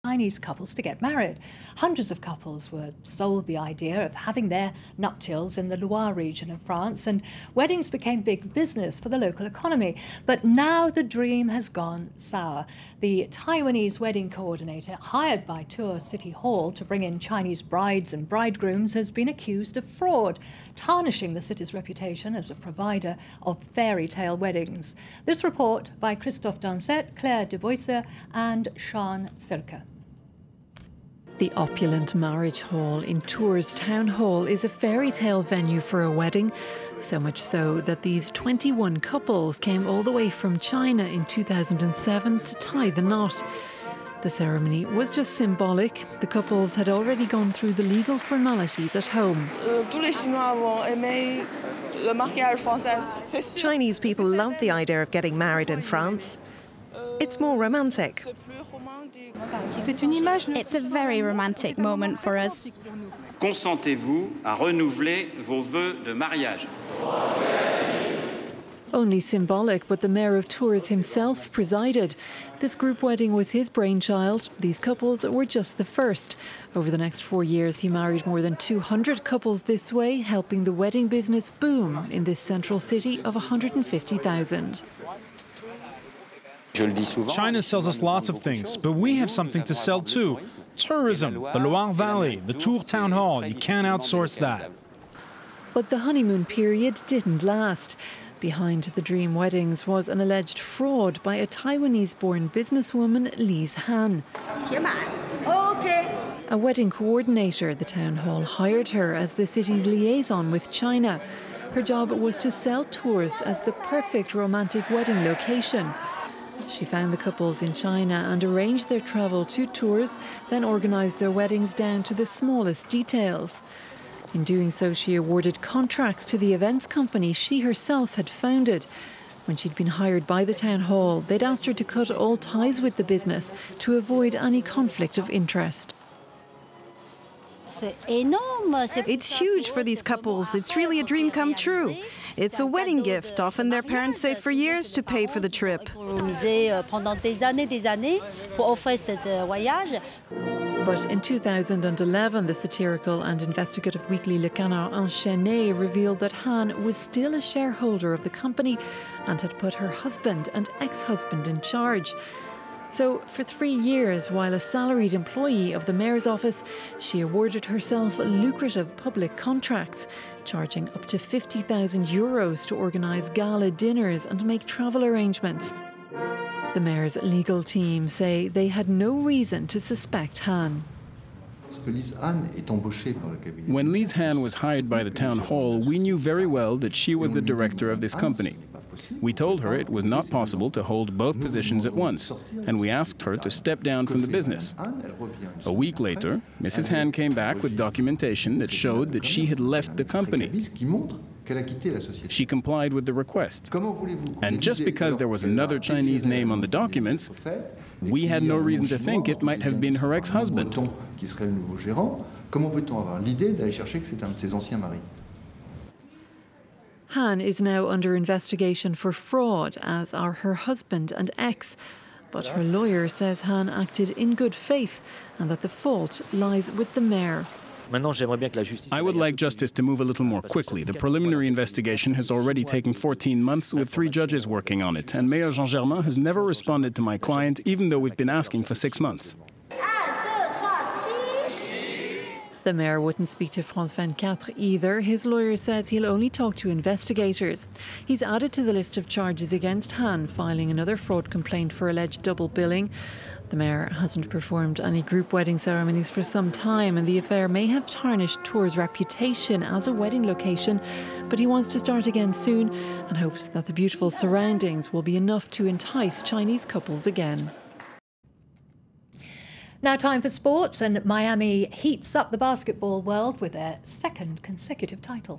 Chinese couples to get married. Hundreds of couples were sold the idea of having their nuptials in the Loire region of France, and weddings became big business for the local economy. But now the dream has gone sour. The Taiwanese wedding coordinator, hired by Tours City Hall to bring in Chinese brides and bridegrooms, has been accused of fraud, tarnishing the city's reputation as a provider of fairy tale weddings. This report by Christophe Danset, Claire Deboisser and Sean Silke. The opulent marriage hall in Tours Town Hall is a fairy tale venue for a wedding, so much so that these 21 couples came all the way from China in 2007 to tie the knot. The ceremony was just symbolic. The couples had already gone through the legal formalities at home. Chinese people love the idea of getting married in France. It's more romantic. It's a very romantic moment for us. Consentez-vous à renouveler vos vœux de mariage? Only symbolic, but the mayor of Tours himself presided. This group wedding was his brainchild. These couples were just the first. Over the next 4 years, he married more than 200 couples this way, helping the wedding business boom in this central city of 150,000. China sells us lots of things, but we have something to sell too. Tourism, the Loire Valley, the Tours Town Hall, you can't outsource that. But the honeymoon period didn't last. Behind the dream weddings was an alleged fraud by a Taiwanese-born businesswoman, Lise Han. A wedding coordinator, the town hall hired her as the city's liaison with China. Her job was to sell Tours as the perfect romantic wedding location. She found the couples in China and arranged their travel to Tours, then organised their weddings down to the smallest details. In doing so, she awarded contracts to the events company she herself had founded. When she'd been hired by the town hall, they'd asked her to cut all ties with the business to avoid any conflict of interest. It's huge for these couples. It's really a dream come true. It's a wedding gift. Often their parents save for years to pay for the trip. But in 2011, the satirical and investigative weekly Le Canard Enchaîné revealed that Han was still a shareholder of the company and had put her husband and ex-husband in charge. So for 3 years, while a salaried employee of the mayor's office, she awarded herself lucrative public contracts, charging up to 50,000 euros to organise gala dinners and make travel arrangements. The mayor's legal team say they had no reason to suspect Han. When Lise Han was hired by the town hall, we knew very well that she was the director of this company. We told her it was not possible to hold both positions at once, and we asked her to step down from the business. A week later, Mrs. Han came back with documentation that showed that she had left the company. She complied with the request. And just because there was another Chinese name on the documents, we had no reason to think it might have been her ex-husband. Han is now under investigation for fraud, as are her husband and ex. But her lawyer says Han acted in good faith and that the fault lies with the mayor. I would like justice to move a little more quickly. The preliminary investigation has already taken 14 months with 3 judges working on it, and Mayor Jean Germain has never responded to my client, even though we've been asking for 6 months. The mayor wouldn't speak to France 24 either. His lawyer says he'll only talk to investigators. He's added to the list of charges against Han, filing another fraud complaint for alleged double billing. The mayor hasn't performed any group wedding ceremonies for some time, and the affair may have tarnished Tours' reputation as a wedding location. But he wants to start again soon and hopes that the beautiful surroundings will be enough to entice Chinese couples again. Now time for sports, and Miami heats up the basketball world with their 2nd consecutive title.